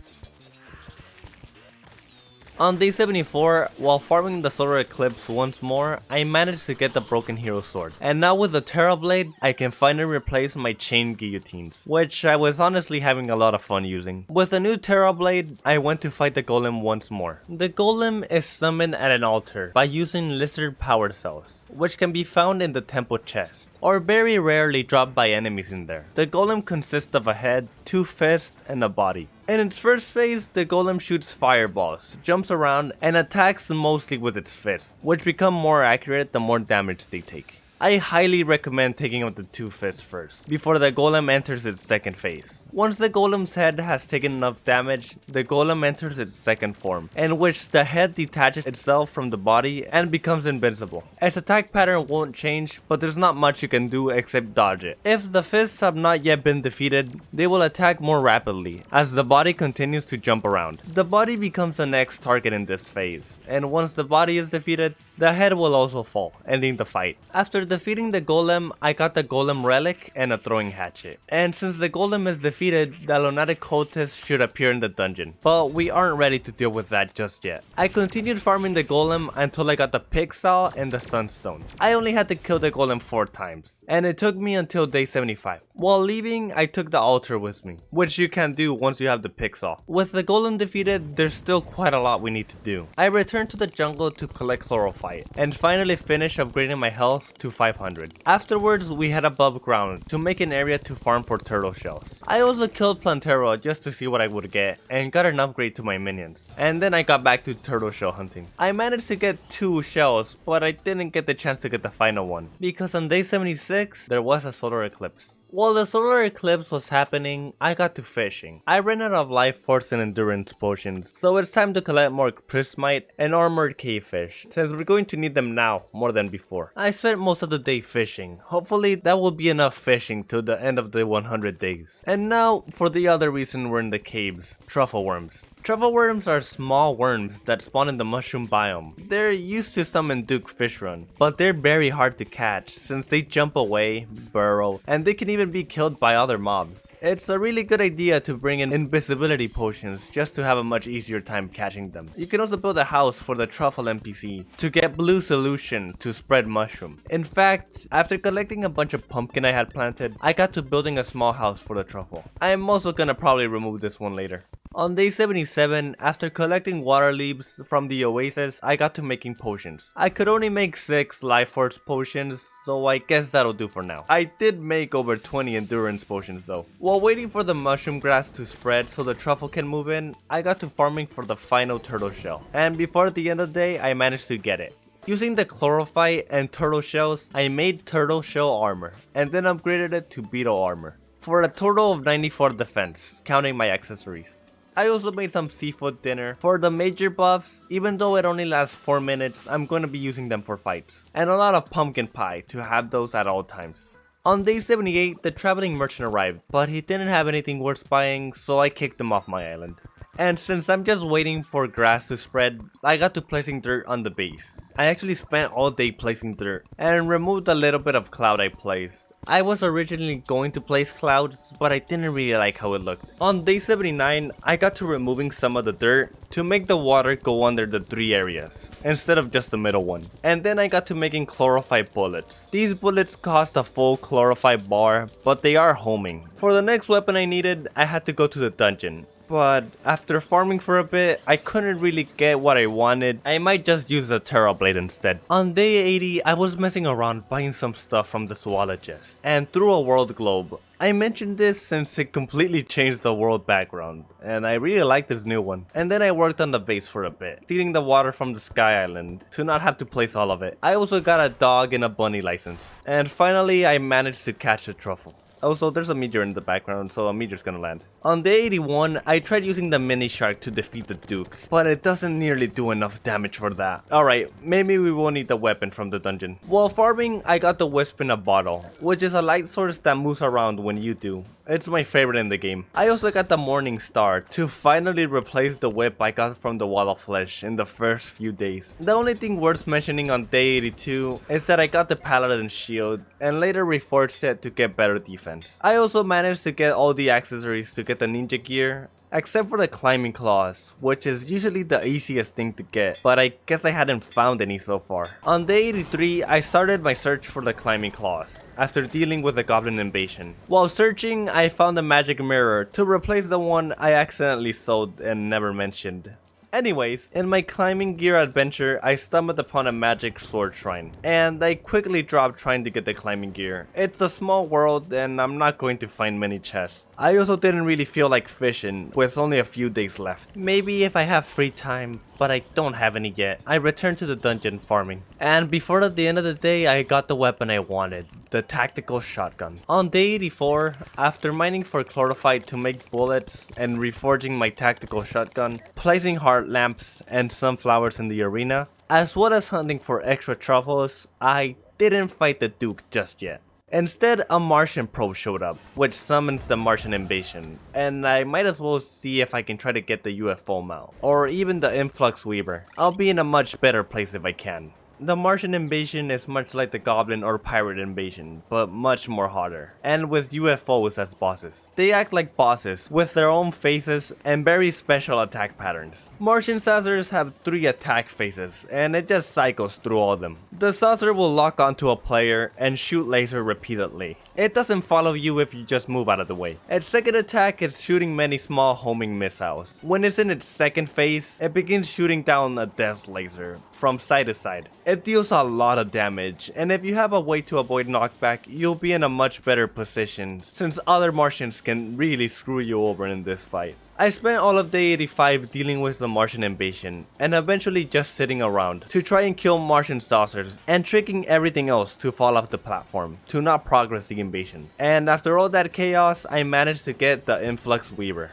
On day 74, while farming the solar eclipse once more, I managed to get the broken hero sword. And now with the Terra blade, I can finally replace my chain guillotines, which I was honestly having a lot of fun using. With the new Terra blade, I went to fight the golem once more. The golem is summoned at an altar by using lizard power cells, which can be found in the temple chest, or very rarely dropped by enemies in there. The golem consists of a head, 2 fists, and a body. In its first phase, the golem shoots fireballs, jumps around, and attacks mostly with its fists, which become more accurate the more damage they take. I highly recommend taking out the 2 fists first, before the golem enters its second phase. Once the golem's head has taken enough damage, the golem enters its second form, in which the head detaches itself from the body and becomes invincible. Its attack pattern won't change, but there's not much you can do except dodge it. If the fists have not yet been defeated, they will attack more rapidly, as the body continues to jump around. The body becomes the next target in this phase, and once the body is defeated, the head will also fall, ending the fight. After defeating the golem, I got the golem relic and a throwing hatchet. And since the golem is defeated, the lunatic cultist should appear in the dungeon. But we aren't ready to deal with that just yet. I continued farming the golem until I got the pixel and the sunstone. I only had to kill the golem 4 times, and it took me until day 75. While leaving, I took the altar with me, which you can do once you have the pixel. With the golem defeated, there's still quite a lot we need to do. I returned to the jungle to collect chlorophyte, and finally finish upgrading my health to 500. Afterwards, we head above ground to make an area to farm for turtle shells. I also killed Plantera just to see what I would get, and got an upgrade to my minions. And then I got back to turtle shell hunting. I managed to get 2 shells, but I didn't get the chance to get the final one, because on day 76, there was a solar eclipse. While the solar eclipse was happening, I got to fishing. I ran out of life force and endurance potions, so it's time to collect more prismite and armored cavefish, since we're going to need them now more than before. I spent most of the day fishing. Hopefully that will be enough fishing till the end of the 100 days. And now for the other reason we're in the caves, truffle worms. Truffle worms are small worms that spawn in the mushroom biome. They're used to some in Duke Fish Run, but they're very hard to catch since they jump away, burrow, and they can even be killed by other mobs. It's a really good idea to bring in invisibility potions just to have a much easier time catching them. You can also build a house for the truffle NPC to get blue solution to spread mushroom. In fact, after collecting a bunch of pumpkin I had planted, I got to building a small house for the truffle. I'm also gonna probably remove this one later. On day 77, after collecting water leaves from the oasis, I got to making potions. I could only make 6 life force potions, so I guess that'll do for now. I did make over 20 endurance potions though. While waiting for the mushroom grass to spread so the truffle can move in, I got to farming for the final turtle shell. And before the end of the day, I managed to get it. Using the chlorophyte and turtle shells, I made turtle shell armor, and then upgraded it to beetle armor, for a total of 94 defense, counting my accessories. I also made some seafood dinner. For the major buffs, even though it only lasts 4 minutes, I'm going to be using them for fights. And a lot of pumpkin pie to have those at all times. On day 78, the traveling merchant arrived, but he didn't have anything worth buying, so I kicked him off my island. And since I'm just waiting for grass to spread, I got to placing dirt on the base. I actually spent all day placing dirt and removed a little bit of cloud I placed. I was originally going to place clouds, but I didn't really like how it looked. On day 79, I got to removing some of the dirt to make the water go under the 3 areas, instead of just the middle one. And then I got to making chlorophyte bullets. These bullets cost a full chlorophyte bar, but they are homing. For the next weapon I needed, I had to go to the dungeon. but after farming for a bit, I couldn't really get what I wanted. I might just use the Terra Blade instead. On day 80, I was messing around buying some stuff from the zoologist, and through a world globe. I mentioned this since it completely changed the world background, and I really like this new one. And then I worked on the base for a bit, stealing the water from the Sky Island to not have to place all of it. I also got a dog and a bunny license. And finally, I managed to catch a truffle. Also, there's a meteor in the background, so a meteor's gonna land. On day 81, I tried using the mini shark to defeat the Duke, but it doesn't nearly do enough damage for that. Alright, maybe we won't need the weapon from the dungeon. While farming, I got the Wisp in a bottle, which is a light source that moves around when you do. It's my favorite in the game. I also got the Morning Star to finally replace the whip I got from the Wall of Flesh in the first few days. The only thing worth mentioning on day 82 is that I got the Paladin Shield and later reforged it to get better defense. I also managed to get all the accessories to get the ninja gear, except for the climbing claws, which is usually the easiest thing to get, but I guess I hadn't found any so far. On day 83, I started my search for the climbing claws, after dealing with the goblin invasion. While searching, I found a magic mirror to replace the one I accidentally sold and never mentioned. Anyways, in my climbing gear adventure, I stumbled upon a magic sword shrine, and I quickly dropped trying to get the climbing gear. It's a small world and I'm not going to find many chests. I also didn't really feel like fishing, with only a few days left. Maybe if I have free time, but I don't have any yet. I returned to the dungeon farming. And before the end of the day, I got the weapon I wanted, the tactical shotgun. On day 84, after mining for chlorophyte to make bullets and reforging my tactical shotgun, placing heart lamps and sunflowers in the arena, as well as hunting for extra truffles, I didn't fight the Duke just yet. Instead, a Martian probe showed up, which summons the Martian invasion, and I might as well see if I can try to get the UFO mount, or even the Influx Weaver. I'll be in a much better place if I can. The Martian invasion is much like the Goblin or Pirate invasion, but much more harder, and with UFOs as bosses. They act like bosses, with their own phases and very special attack patterns. Martian saucers have 3 attack phases, and it just cycles through all of them. The saucer will lock onto a player and shoot laser repeatedly. It doesn't follow you if you just move out of the way. Its second attack is shooting many small homing missiles. When it's in its second phase, it begins shooting down a death laser from side to side. It deals a lot of damage, and if you have a way to avoid knockback, you'll be in a much better position, since other Martians can really screw you over in this fight. I spent all of day 85 dealing with the Martian invasion, and eventually just sitting around to try and kill Martian saucers, and tricking everything else to fall off the platform, to not progress the invasion. And after all that chaos, I managed to get the Influx Weaver.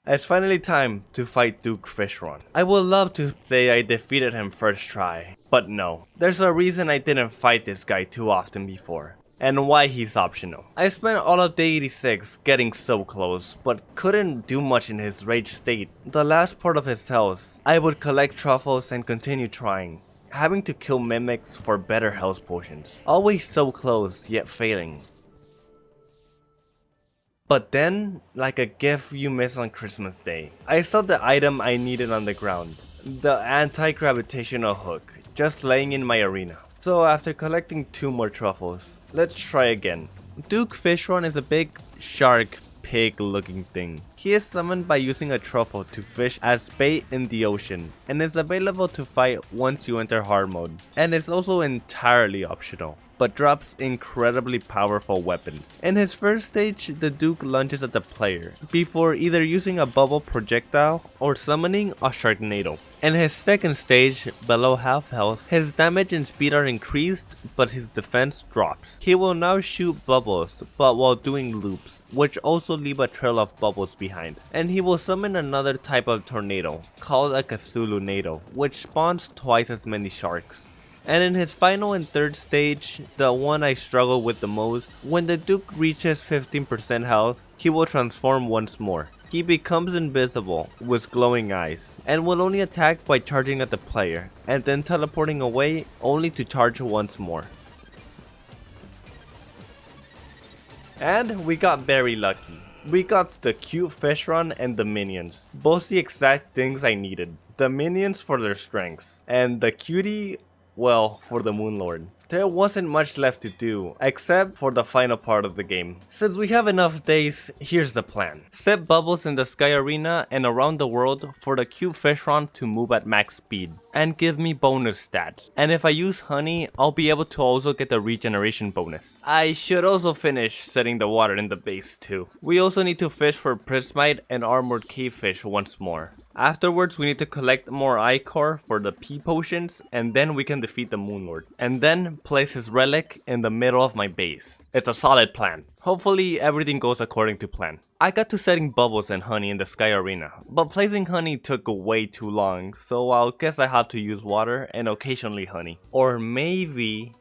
It's finally time to fight Duke Fishron. I would love to say I defeated him first try, but no. There's a reason I didn't fight this guy too often before, and why he's optional. I spent all of day 86 getting so close, but couldn't do much in his rage state. The last part of his health, I would collect truffles and continue trying, having to kill mimics for better health potions. Always so close, yet failing. But then, like a gift you miss on Christmas Day, I saw the item I needed on the ground, the anti-gravitational hook, just laying in my arena. So after collecting 2 more truffles, let's try again. Duke Fishron is a big shark pig looking thing. He is summoned by using a truffle to fish as bait in the ocean, and is available to fight once you enter hard mode, and is also entirely optional, but drops incredibly powerful weapons. In his first stage, the Duke lunges at the player, before either using a bubble projectile or summoning a Sharknado. In his second stage, below half health, his damage and speed are increased, but his defense drops. He will now shoot bubbles, but while doing loops, which also leave a trail of bubbles behind. And he will summon another type of tornado, called a Cthulhu-nado, which spawns twice as many sharks. And in his final and third stage, the one I struggle with the most, when the Duke reaches 15% health, he will transform once more. He becomes invisible with glowing eyes, and will only attack by charging at the player, and then teleporting away only to charge once more. And we got very lucky. We got the cute Fishron and the minions, both the exact things I needed. The minions for their strengths, and the cutie, well, for the Moonlord. There wasn't much left to do, except for the final part of the game. Since we have enough days, here's the plan. Set bubbles in the sky arena and around the world for the cute Fishron to move at max speed, and give me bonus stats. And if I use honey, I'll be able to also get the regeneration bonus. I should also finish setting the water in the base too. We also need to fish for prismite and armored cave fish once more. Afterwards, we need to collect more ichor for the P potions, and then we can defeat the Moonlord. And then place his relic in the middle of my base. It's a solid plan. Hopefully everything goes according to plan. I got to setting bubbles and honey in the sky arena, but placing honey took way too long, so I'll guess I have to use water and occasionally honey. Or maybe...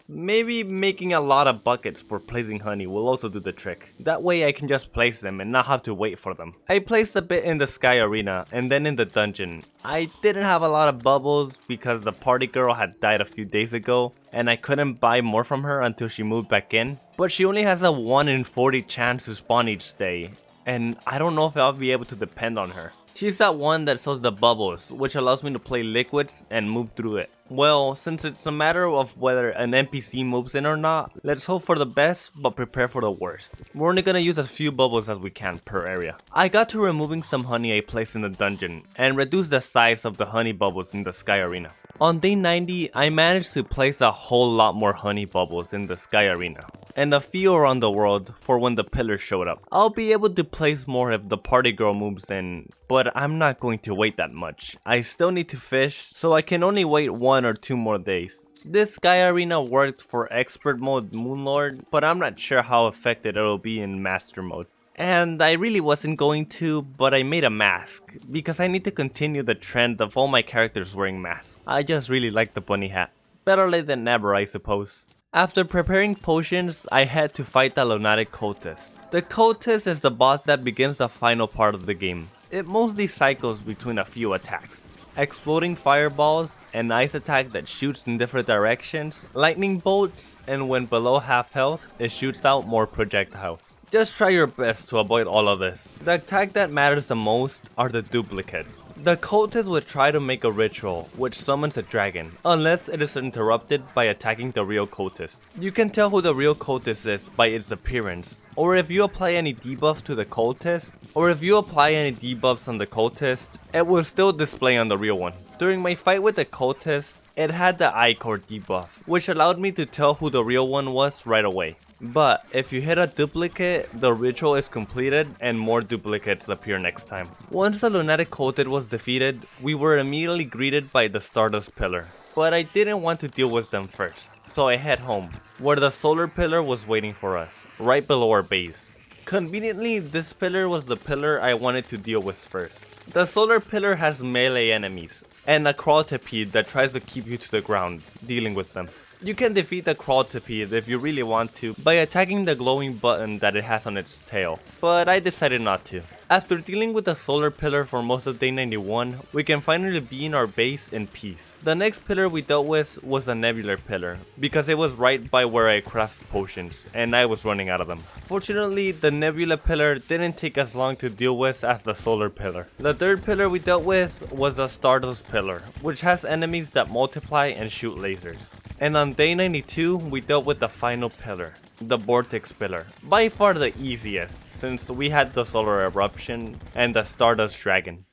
maybe making a lot of buckets for placing honey will also do the trick. That way I can just place them and not have to wait for them. I placed a bit in the sky arena and then in the dungeon. I didn't have a lot of bubbles because the party girl had died a few days ago and I couldn't buy more from her until she moved back in. But she only has a 1 in 40 chance to spawn each day, and I don't know if I'll be able to depend on her. She's that one that sells the bubbles, which allows me to play liquids and move through it. Well, since it's a matter of whether an NPC moves in or not, let's hope for the best but prepare for the worst. We're only gonna use as few bubbles as we can per area. I got to removing some honey I placed in the dungeon and reduce the size of the honey bubbles in the sky arena. On day 90, I managed to place a whole lot more honey bubbles in the sky arena, and a few around the world for when the pillars showed up. I'll be able to place more if the party girl moves in, but I'm not going to wait that much. I still need to fish, so I can only wait 1 or 2 more days. This sky arena worked for expert mode Moonlord, but I'm not sure how effective it'll be in master mode. And I really wasn't going to, but I made a mask, because I need to continue the trend of all my characters wearing masks. I just really like the bunny hat. Better late than never, I suppose. After preparing potions, I had to fight the lunatic cultist. The cultist is the boss that begins the final part of the game. It mostly cycles between a few attacks. Exploding fireballs, an ice attack that shoots in different directions, lightning bolts, and when below half health, it shoots out more projectiles. Just try your best to avoid all of this. The attack that matters the most are the duplicates. The cultist would try to make a ritual, which summons a dragon, unless it is interrupted by attacking the real cultist. You can tell who the real cultist is by its appearance, or if you apply any debuffs to the cultist, or if you apply any debuffs on the cultist, it will still display on the real one. During my fight with the cultist, it had the ichor debuff, which allowed me to tell who the real one was right away. But if you hit a duplicate, the ritual is completed and more duplicates appear next time. Once the lunatic cultist was defeated, we were immediately greeted by the Stardust Pillar. But I didn't want to deal with them first, so I head home, where the Solar Pillar was waiting for us, right below our base. Conveniently, this pillar was the pillar I wanted to deal with first. The Solar Pillar has melee enemies, and a Crawltipede that tries to keep you to the ground, dealing with them. You can defeat the Crawltipede if you really want to by attacking the glowing button that it has on its tail, but I decided not to. After dealing with the Solar Pillar for most of day 91, we can finally be in our base in peace. The next pillar we dealt with was the Nebular Pillar, because it was right by where I craft potions, and I was running out of them. Fortunately, the Nebula Pillar didn't take as long to deal with as the Solar Pillar. The third pillar we dealt with was the Stardust Pillar, which has enemies that multiply and shoot lasers. And on day 92, we dealt with the final pillar, the Vortex Pillar. By far the easiest, since we had the Solar Eruption and the Stardust Dragon.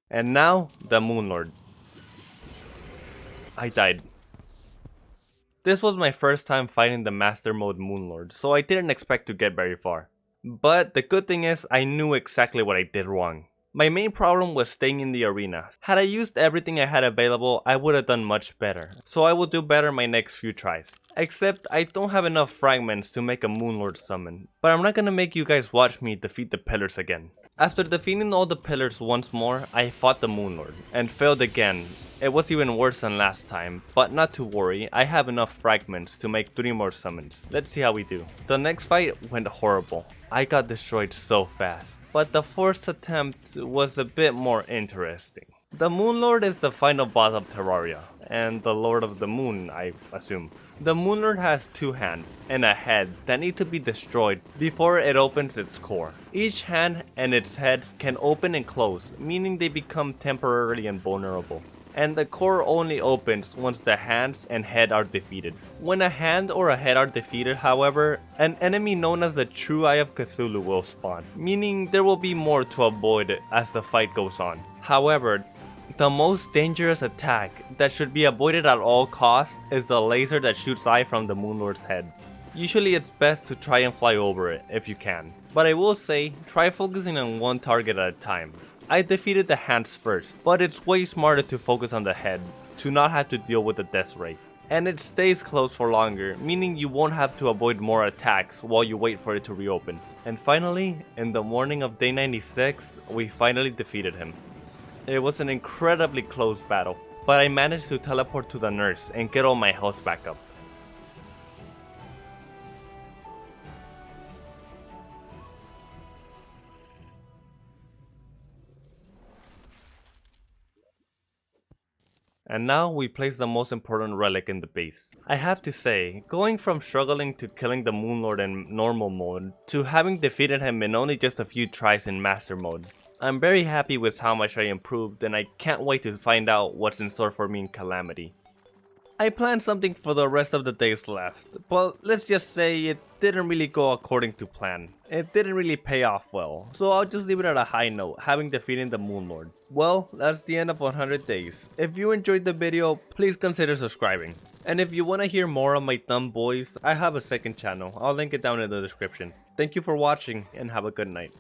And now, the Moonlord. I died. This was my first time fighting the Master Mode Moonlord, so I didn't expect to get very far. But the good thing is, I knew exactly what I did wrong. My main problem was staying in the arena. Had I used everything I had available, I would have done much better. So I will do better my next few tries. Except I don't have enough fragments to make a Moonlord summon. But I'm not gonna make you guys watch me defeat the pillars again. After defeating all the pillars once more, I fought the Moonlord and failed again. It was even worse than last time, but not to worry, I have enough fragments to make 3 more summons. Let's see how we do. The next fight went horrible. I got destroyed so fast, but the 4th attempt was a bit more interesting. The Moonlord is the final boss of Terraria, and the Lord of the Moon, I assume. The Moonlord has 2 hands and a head that need to be destroyed before it opens its core. Each hand and its head can open and close, meaning they become temporarily invulnerable. And the core only opens once the hands and head are defeated. When a hand or a head are defeated, however, an enemy known as the True Eye of Cthulhu will spawn, meaning there will be more to avoid as the fight goes on. However, the most dangerous attack that should be avoided at all costs is the laser that shoots eye from the Moonlord's head. Usually it's best to try and fly over it if you can, but I will say try focusing on one target at a time. I defeated the hands first, but it's way smarter to focus on the head to not have to deal with the death ray. And it stays closed for longer, meaning you won't have to avoid more attacks while you wait for it to reopen. And finally, in the morning of day 96, we finally defeated him. It was an incredibly close battle, but I managed to teleport to the nurse and get all my health back up. And now we place the most important relic in the base. I have to say, going from struggling to killing the Moonlord in normal mode, to having defeated him in only just a few tries in master mode, I'm very happy with how much I improved, and I can't wait to find out what's in store for me in Calamity. I planned something for the rest of the days left, but let's just say it didn't really go according to plan. It didn't really pay off well, so I'll just leave it at a high note, having defeated the Moonlord. Well, that's the end of 100 days. If you enjoyed the video, please consider subscribing. And if you want to hear more of my dumb boys, I have a second channel. I'll link it down in the description. Thank you for watching, and have a good night.